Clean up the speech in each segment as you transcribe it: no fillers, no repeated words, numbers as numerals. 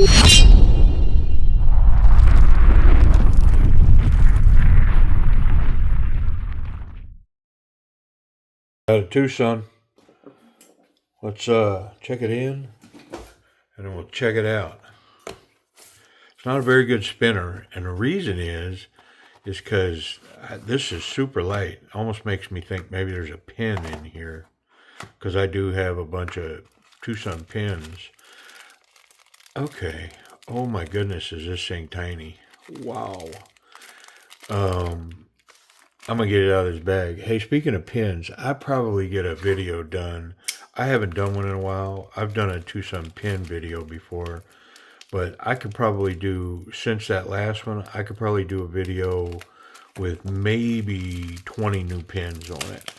Got a Twosun. Let's check it in and then we'll check it out. It's not a very good spinner, and the reason is because this is super light. Almost makes me think maybe there's a pin in here, because I do have a bunch of Twosun pins. Okay. Oh my goodness, is this thing tiny? Wow. I'm gonna get it out of this bag. Hey, speaking of pins, I probably get a video done. I haven't done one in a while. I've done a Twosun pin video before, but I could probably do, since that last one, I could probably do a video with maybe 20 new pins on it,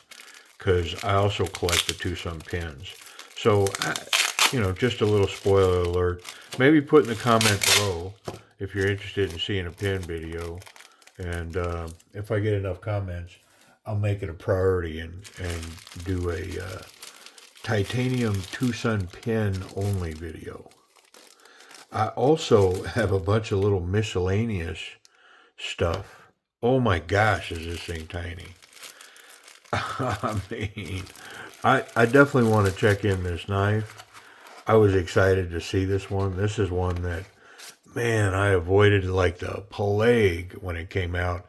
because I also collect the Twosun pins. So, just a little spoiler alert. Maybe put in the comment below if you're interested in seeing a pin video. And if I get enough comments, I'll make it a priority and do a titanium Twosun pin only video. I also have a bunch of little miscellaneous stuff. Oh my gosh, is this thing tiny. I mean, I definitely want to check in this knife. I was excited to see this one. This is one that, man, I avoided like the plague when it came out,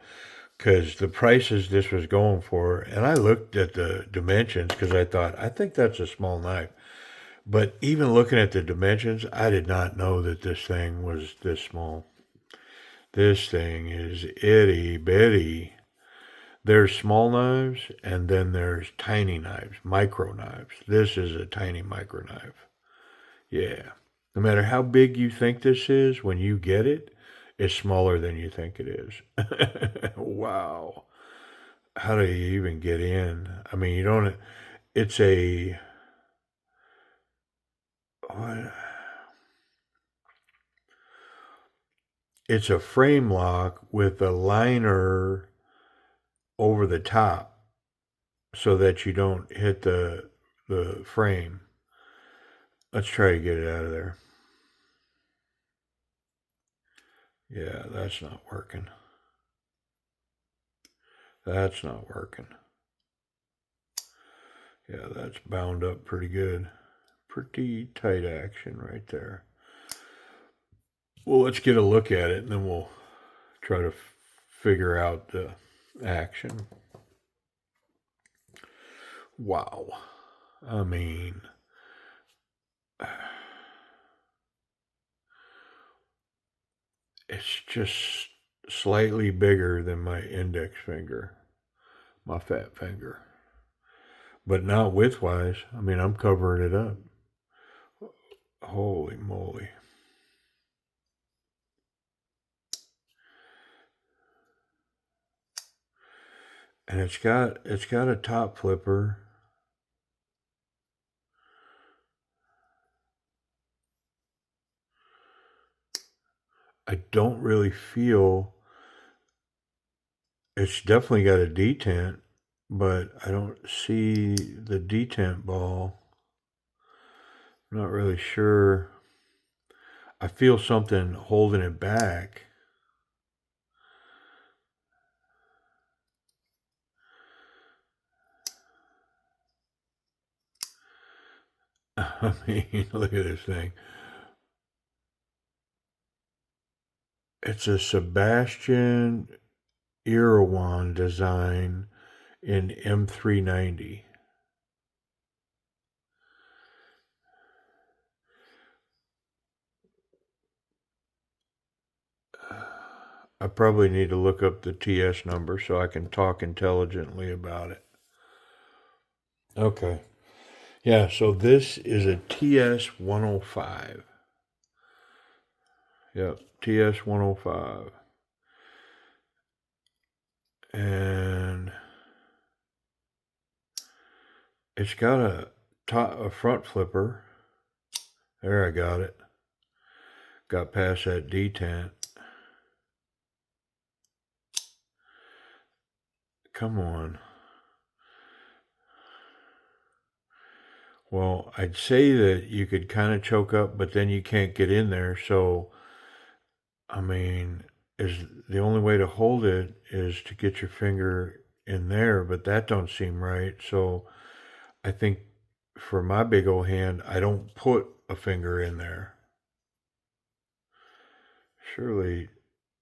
because the prices this was going for, and I looked at the dimensions because I thought, I think that's a small knife. But even looking at the dimensions, I did not know that this thing was this small. This thing is itty bitty. There's small knives, and then there's tiny knives, micro knives. This is a tiny micro knife. Yeah. No matter how big you think this is, when you get it, it's smaller than you think it is. Wow. How do you even get in? I mean, you don't, it's a, what? It's a frame lock with a liner over the top so that you don't hit the frame. Let's try to get it out of there. Yeah, that's not working. That's not working. Yeah, that's bound up pretty good. Pretty tight action right there. Well, let's get a look at it and then we'll try to figure out the action. Wow. I mean, it's just slightly bigger than my index finger, my fat finger. But not widthwise. I mean, I'm covering it up. Holy moly. And it's got a top flipper. I don't really feel, it's definitely got a detent, but I don't see the detent ball. I'm not really sure. I feel something holding it back. I mean, look at this thing. It's a Sebastian Irawan design in M390. I probably need to look up the TS number so I can talk intelligently about it. Okay. Yeah, so this is a TS105. Yep, TS105. And it's got a front flipper. There, I got it. Got past that detent. Come on. Well, I'd say that you could kind of choke up, but then you can't get in there. So, I mean, is the only way to hold it is to get your finger in there, but that don't seem right. So, I think for my big old hand, I don't put a finger in there. Surely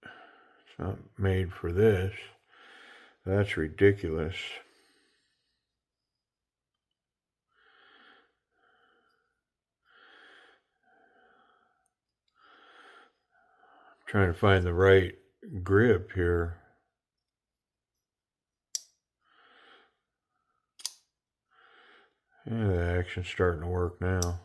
it's not made for this. That's ridiculous. I'm trying to find the right grip here. Yeah, the action's starting to work now.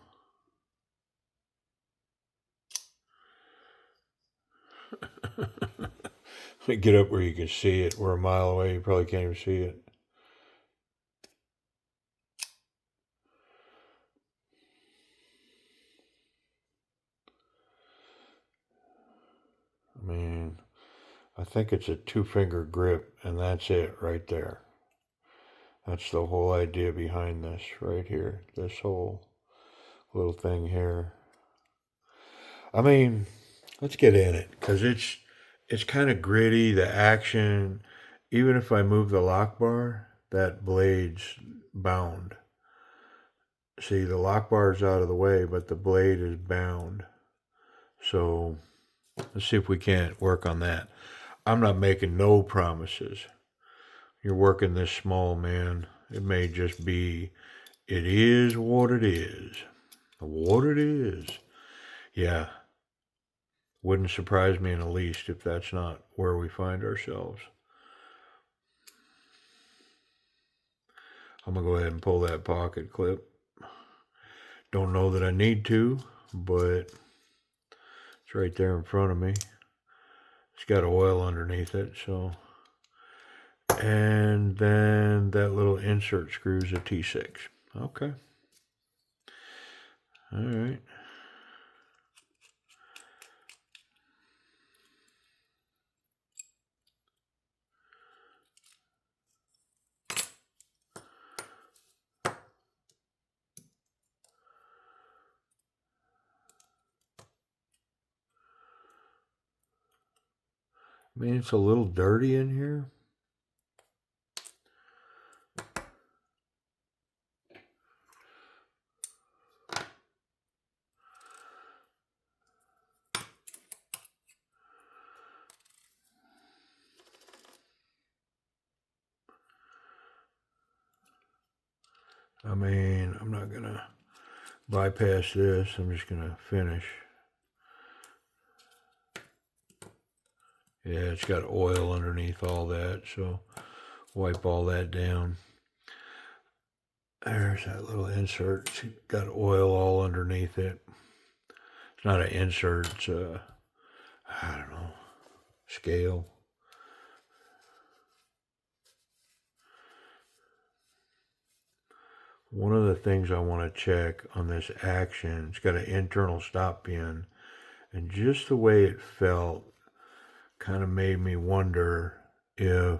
Get up where you can see it. We're a mile away. You probably can't even see it. I mean, I think it's a 2-finger grip, and that's it right there. That's the whole idea behind this right here. This whole little thing here. I mean, let's get in it because it's kind of gritty. The action, even if I move the lock bar, that blade's bound. See, the lock bar is out of the way, but the blade is bound. So let's see if we can't work on that. I'm not making no promises. You're working this small, man. It may just be, it is what it is. What it is. Yeah, wouldn't surprise me in the least if that's not where we find ourselves. I'm going to go ahead and pull that pocket clip. Don't know that I need to, but it's right there in front of me. It's got oil underneath it, so. And then that little insert screws a T6. Okay. All right. I mean, it's a little dirty in here. I mean, I'm not going to bypass this. I'm just going to finish. Yeah, it's got oil underneath all that, so wipe all that down. There's that little insert. It's got oil all underneath it. It's not an insert, it's a, I don't know, scale. One of the things I want to check on this action, it's got an internal stop pin, and just the way it felt kind of made me wonder if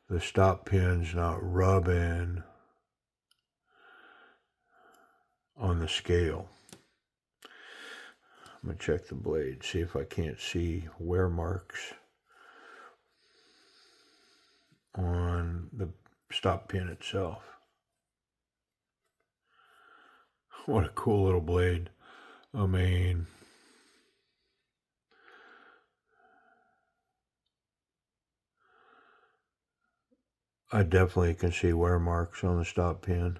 the stop pin's not rubbing on the scale. I'm going to check the blade, see if I can't see wear marks on the stop pin itself. What a cool little blade. I mean, I definitely can see wear marks on the stop pin.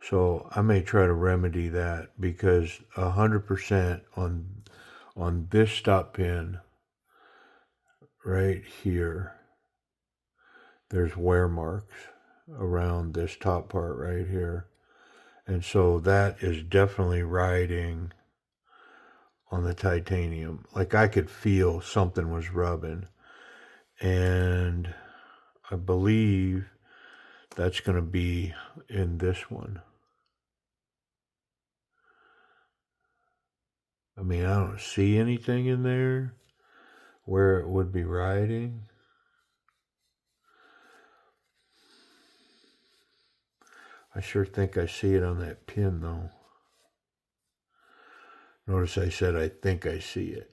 So I may try to remedy that because 100% on this stop pin right here, there's wear marks around this top part right here. And so that is definitely riding on the titanium. Like I could feel something was rubbing. And I believe that's going to be in this one. I mean, I don't see anything in there where it would be riding. I sure think I see it on that pin though. Notice I said I think I see it.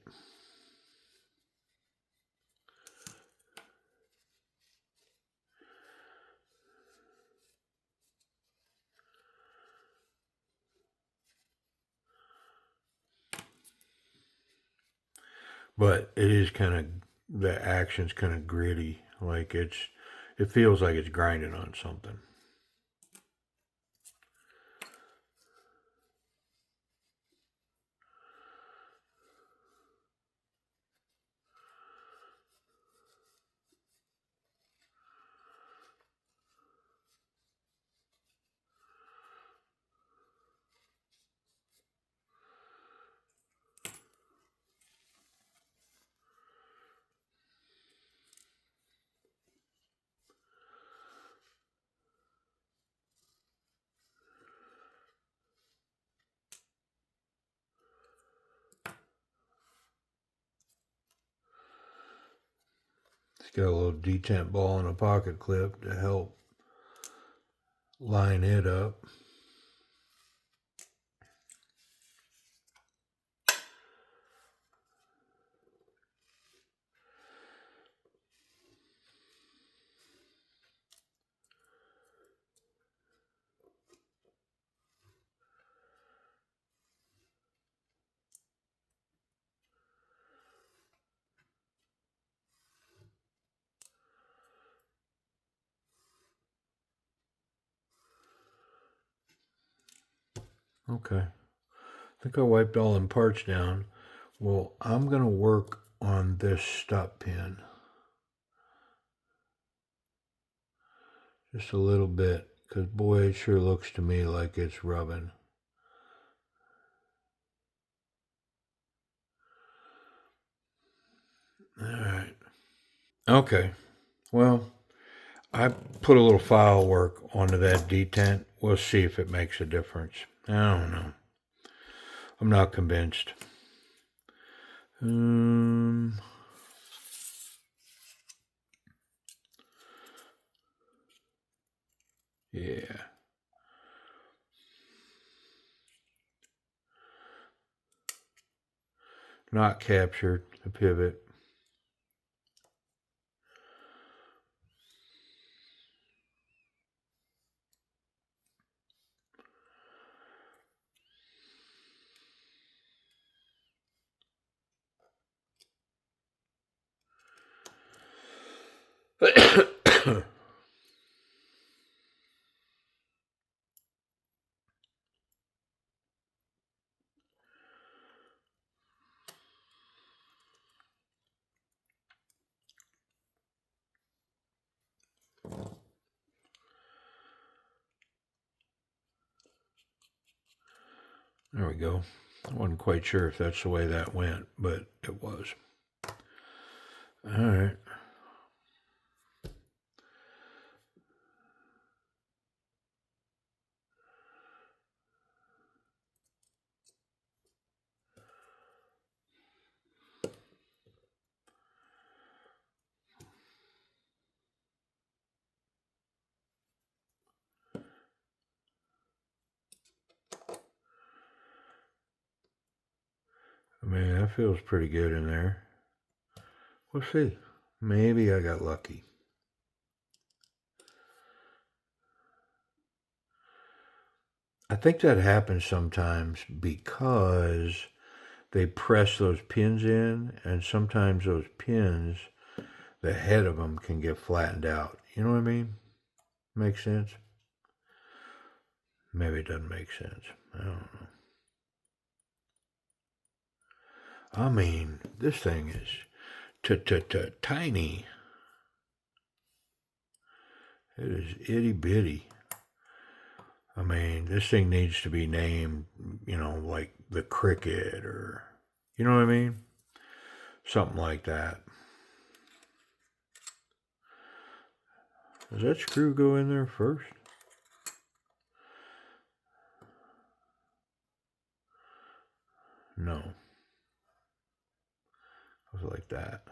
But it is kind of, the action's kind of gritty. Like it feels like it's grinding on something. It's got a little detent ball and a pocket clip to help line it up. Okay. I think I wiped all them parts down. Well, I'm going to work on this stop pin. Just a little bit, because boy, it sure looks to me like it's rubbing. All right. Okay. Well, I put a little file work onto that detent. We'll see if it makes a difference. I don't know. I'm not convinced. Yeah. Not captured, the pivot. There we go. I wasn't quite sure if that's the way that went, but it was. All right. I mean, that feels pretty good in there. We'll see. Maybe I got lucky. I think that happens sometimes because they press those pins in, and sometimes those pins, the head of them can get flattened out. You know what I mean? Makes sense? Maybe it doesn't make sense. I don't know. I mean, this thing is tiny. It is itty bitty. I mean, this thing needs to be named, like the cricket, or, you know what I mean? Something like that. Does that screw go in there first? No. It was like that.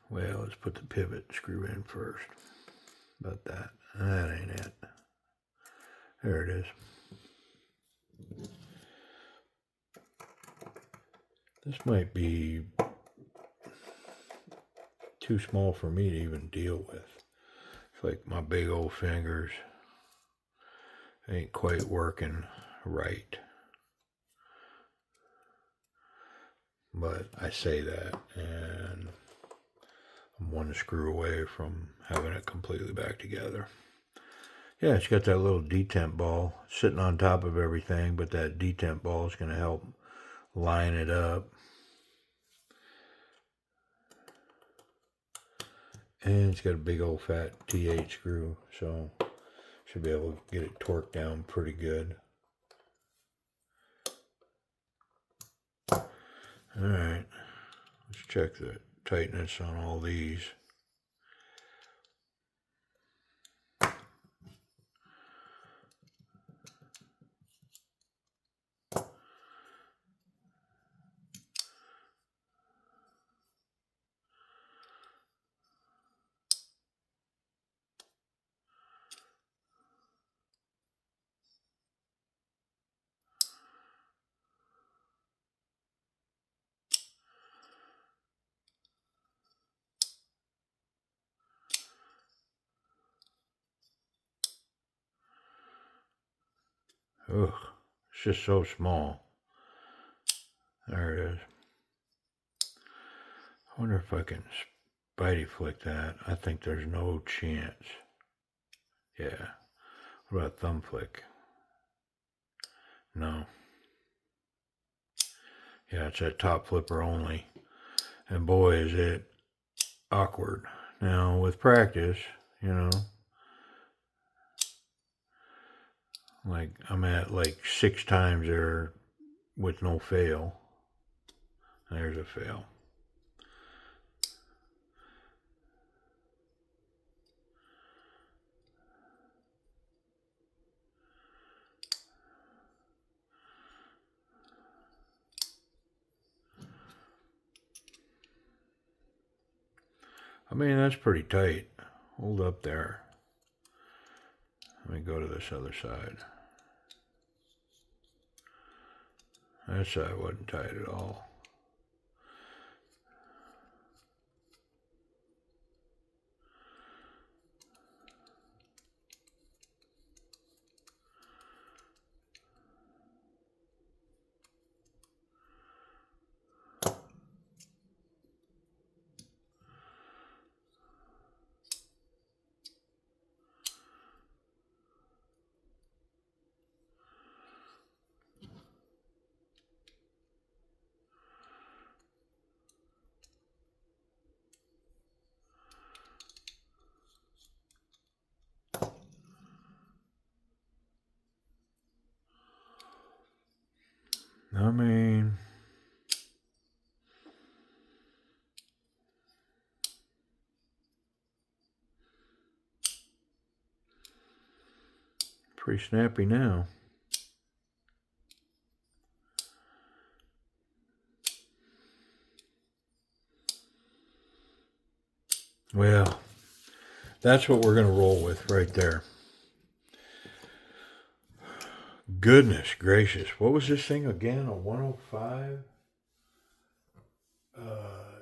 Well, let's put the pivot screw in first. About that. That ain't it. There it is. This might be too small for me to even deal with. It's like my big old fingers ain't quite working right. But I say that, and I'm one screw away from having it completely back together. Yeah, it's got that little detent ball sitting on top of everything, but that detent ball is going to help line it up. And it's got a big old fat T8 screw, so should be able to get it torqued down pretty good. Alright, let's check the tightness on all these. Ugh, it's just so small. There it is. I wonder if I can spidey flick that. I think there's no chance. Yeah. What about thumb flick? No. Yeah, it's that top flipper only. And boy, is it awkward. Now, with practice, you know, like I'm at like 6 times there with no fail. There's a fail. I mean, that's pretty tight. Hold up there. Let me go to this other side. That side wasn't tight at all. I mean, pretty snappy now. Well, that's what we're going to roll with right there. Goodness gracious. What was this thing again? A 105?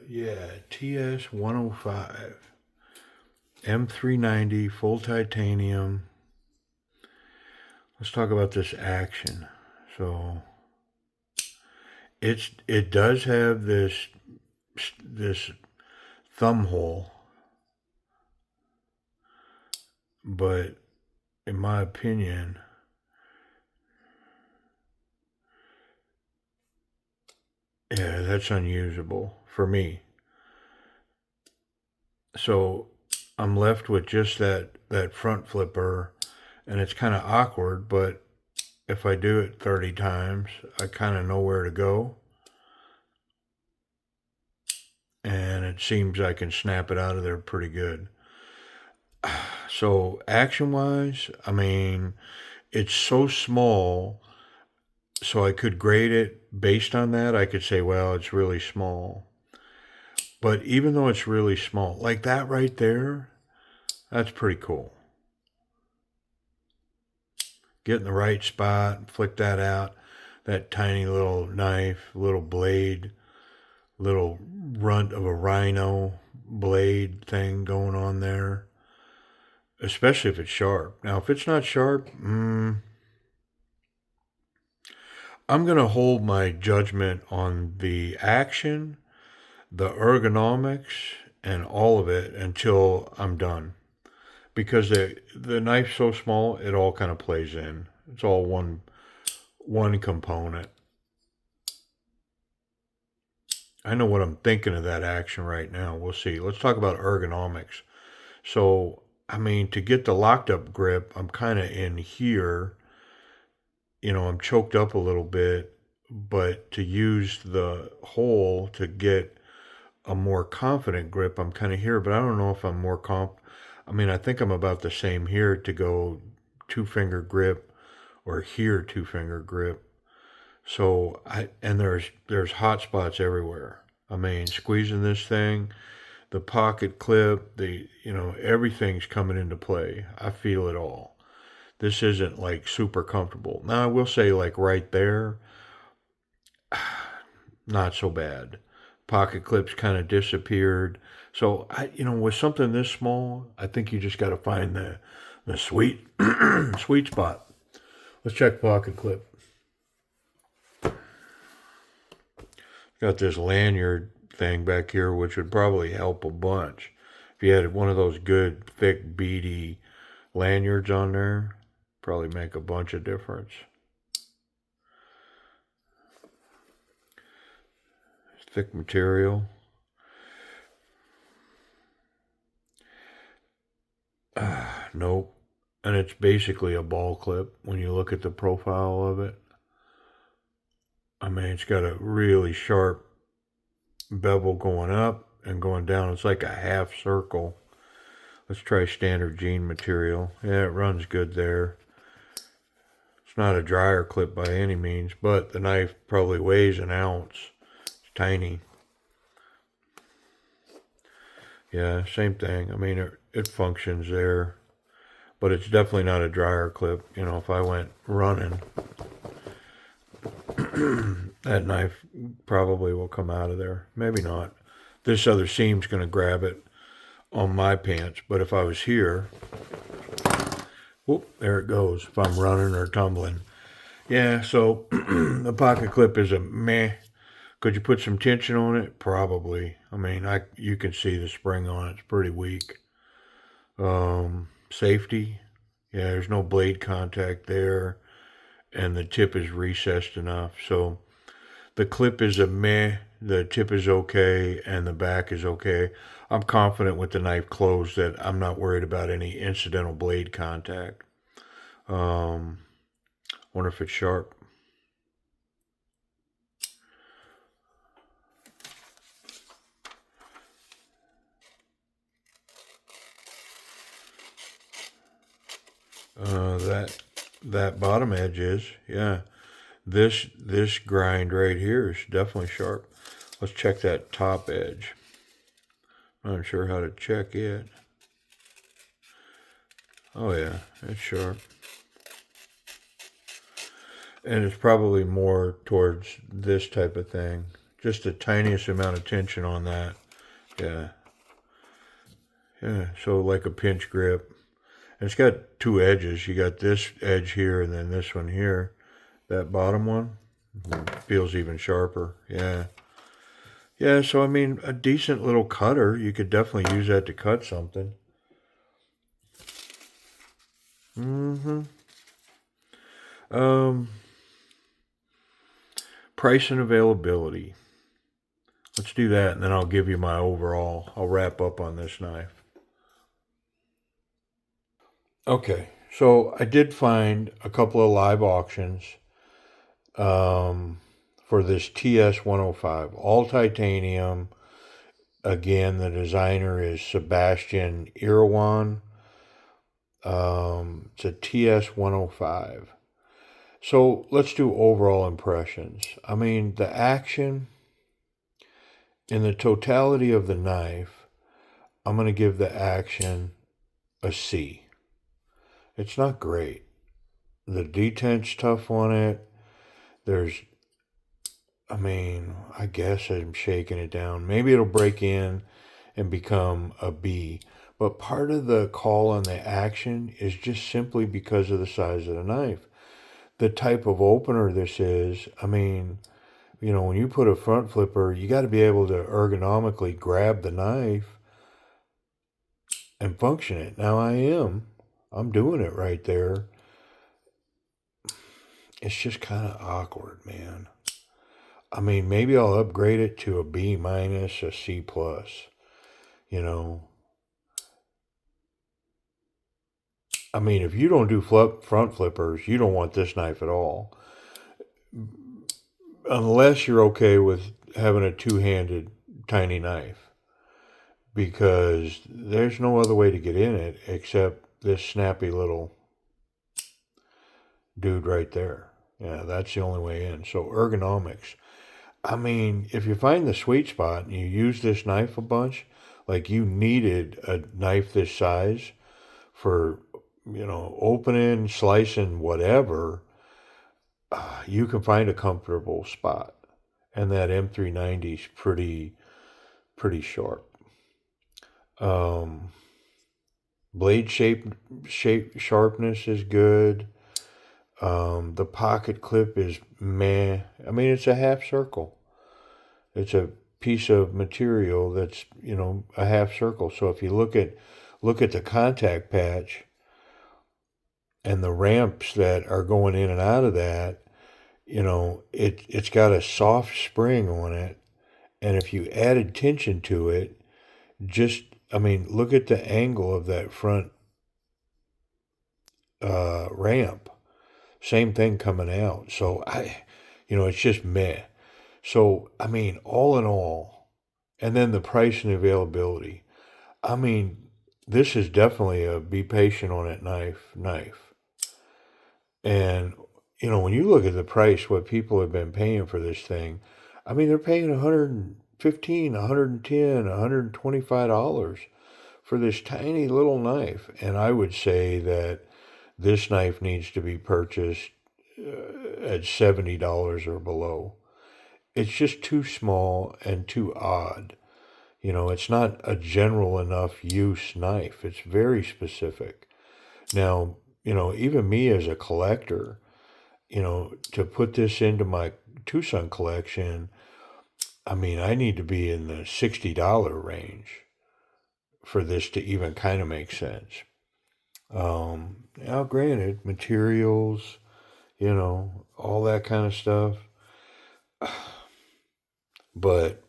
Yeah, TS105. M390, full titanium. Let's talk about this action. So, it does have this thumb hole, but in my opinion, yeah, that's unusable for me. So I'm left with just that front flipper, and it's kind of awkward, but if I do it 30 times, I kind of know where to go. And it seems I can snap it out of there pretty good. So action-wise, I mean, it's so small, so I could grade it based on that. I could say, well, it's really small. But even though it's really small, like that right there, that's pretty cool. get in the right spot, flick that out. That tiny little knife, little blade, little runt of a rhino blade thing going on there. Especially if it's sharp. Now, if it's not sharp, I'm going to hold my judgment on the action, the ergonomics, and all of it until I'm done. Because the knife's so small, it all kind of plays in. It's all one component. I know what I'm thinking of that action right now. We'll see. Let's talk about ergonomics. So, I mean, to get the locked up grip, I'm kind of in here. I'm choked up a little bit, but to use the hole to get a more confident grip, I'm kind of here, but I don't know if I'm more I mean, I think I'm about the same here to go 2-finger grip or here 2-finger grip. So there's hot spots everywhere. I mean, squeezing this thing, the pocket clip, everything's coming into play. I feel it all. This isn't like super comfortable. Now I will say like right there, not so bad. Pocket clips kind of disappeared. So with something this small, I think you just got to find the sweet sweet spot. Let's check pocket clip. Got this lanyard thing back here, which would probably help a bunch. If you had one of those good, thick, beady lanyards on there, probably make a bunch of difference. Thick material. Nope. And it's basically a ball clip when you look at the profile of it. I mean, it's got a really sharp bevel going up and going down. It's like a half circle. Let's try standard jean material. Yeah, it runs good there. It's not a dryer clip by any means, but the knife probably weighs an ounce. It's tiny. Yeah, same thing. I mean, it functions there, but it's definitely not a dryer clip. If I went running, that knife probably will come out of there. Maybe not. This other seam's going to grab it on my pants, but if I was here, whoop, there it goes. If I'm running or tumbling. Yeah, so the pocket clip is a meh. Could you put some tension on it? Probably. I mean, you can see the spring on it. It's pretty weak. Safety. Yeah, there's no blade contact there. And the tip is recessed enough. So the clip is a meh. The tip is okay. And the back is okay. I'm confident with the knife closed that I'm not worried about any incidental blade contact. Wonder if it's sharp. That bottom edge is, yeah. This grind right here is definitely sharp. Let's check that top edge. I'm not sure how to check it. Oh yeah, it's sharp. And it's probably more towards this type of thing. Just the tiniest amount of tension on that. Yeah. Yeah, so like a pinch grip. And it's got two edges. You got this edge here and then this one here. That bottom one feels even sharper. Yeah. Yeah, so I mean, a decent little cutter. You could definitely use that to cut something. Price and availability. Let's do that, and then I'll give you my overall. I'll wrap up on this knife. Okay, so I did find a couple of live auctions for this TS105, all titanium. Again, the designer is Sebastian Irwan. It's a TS105. So let's do overall impressions. I mean, the action in the totality of the knife, I'm going to give the action a C. It's not great. The detent's tough on it. There's, I guess I'm shaking it down. Maybe it'll break in and become a B. But part of the call on the action is just simply because of the size of the knife. The type of opener this is, when you put a front flipper, you got to be able to ergonomically grab the knife and function it. Now I'm doing it right there. It's just kind of awkward, man. Maybe I'll upgrade it to a B minus, a C plus. You know, if you don't do front flippers, you don't want this knife at all, unless you're okay with having a two-handed tiny knife, because there's no other way to get in it except this snappy little dude right there. Yeah, that's the only way in. So ergonomics. If you find the sweet spot and you use this knife a bunch, like you needed a knife this size for, opening, slicing, whatever, you can find a comfortable spot. And that M390 is pretty sharp. Um, Blade shape sharpness is good. The pocket clip is meh. It's a half circle. It's a piece of material that's a half circle. So if you look at the contact patch and the ramps that are going in and out of that, it's got a soft spring on it, and if you added tension to it, just look at the angle of that front ramp. Same thing coming out. So it's just meh. So all in all, and then the price and availability. I mean, this is definitely a be patient on it knife. And when you look at the price, what people have been paying for this thing, they're paying 115, 110, $125 for this tiny little knife. And I would say that this knife needs to be purchased at $70 or below. It's just too small and too odd. It's not a general enough use knife. It's very specific. Now, even me as a collector, to put this into my Twosun collection, I need to be in the $60 range for this to even kind of make sense. Now, granted, materials, all that kind of stuff, but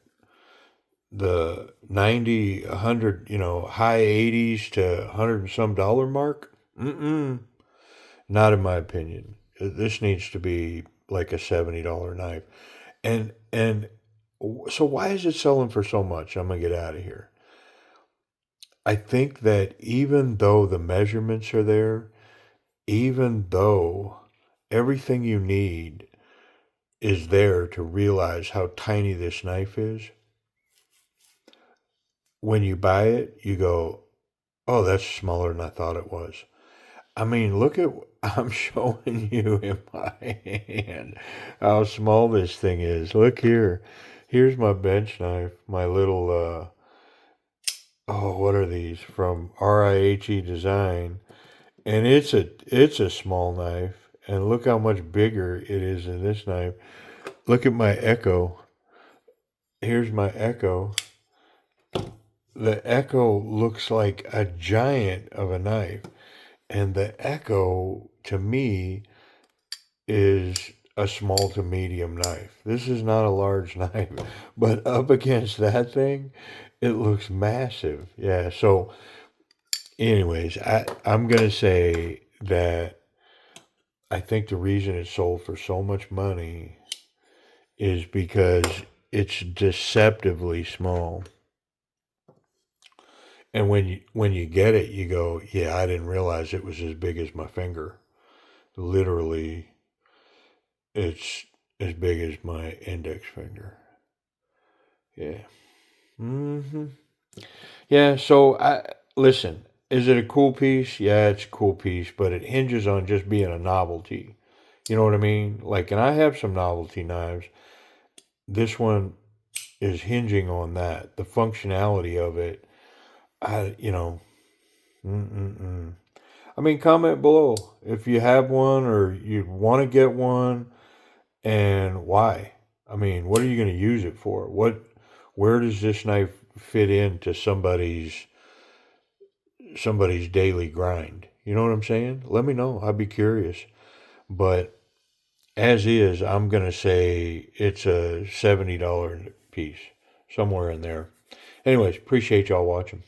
the 90, 100, high 80s to 100 and some dollar mark, not in my opinion. This needs to be like a $70 knife. And so why is it selling for so much? I'm going to get out of here. I think that even though the measurements are there, even though everything you need is there to realize how tiny this knife is, when you buy it, you go, oh, that's smaller than I thought it was. Look at, I'm showing you in my hand how small this thing is. Look here. Here's my bench knife, my little, what are these? From RIHE Design. And it's a small knife. And look how much bigger it is than this knife. Look at my Echo. Here's my Echo. The Echo looks like a giant of a knife. And the Echo, to me, is a small to medium knife. This is not a large knife, but up against that thing, it looks massive. Yeah, so anyways, I'm going to say that I think the reason it sold for so much money is because it's deceptively small. And when you get it, you go, yeah, I didn't realize it was as big as my finger. Literally, it's as big as my index finger. Yeah. Yeah, so I listen, Is it a cool piece? Yeah, it's a cool piece, but it hinges on just being a novelty. You know what I mean? Like, and I have some novelty knives. This one is hinging on that, the functionality of it. I, you know, mm-mm-mm. I mean, comment below if you have one or you want to get one and why. I mean, what are you going to use it for? Where does this knife fit into somebody's daily grind? You know what I'm saying? Let me know. I'd be curious. But as is, I'm going to say it's a $70 piece, somewhere in there. Anyways, appreciate y'all watching.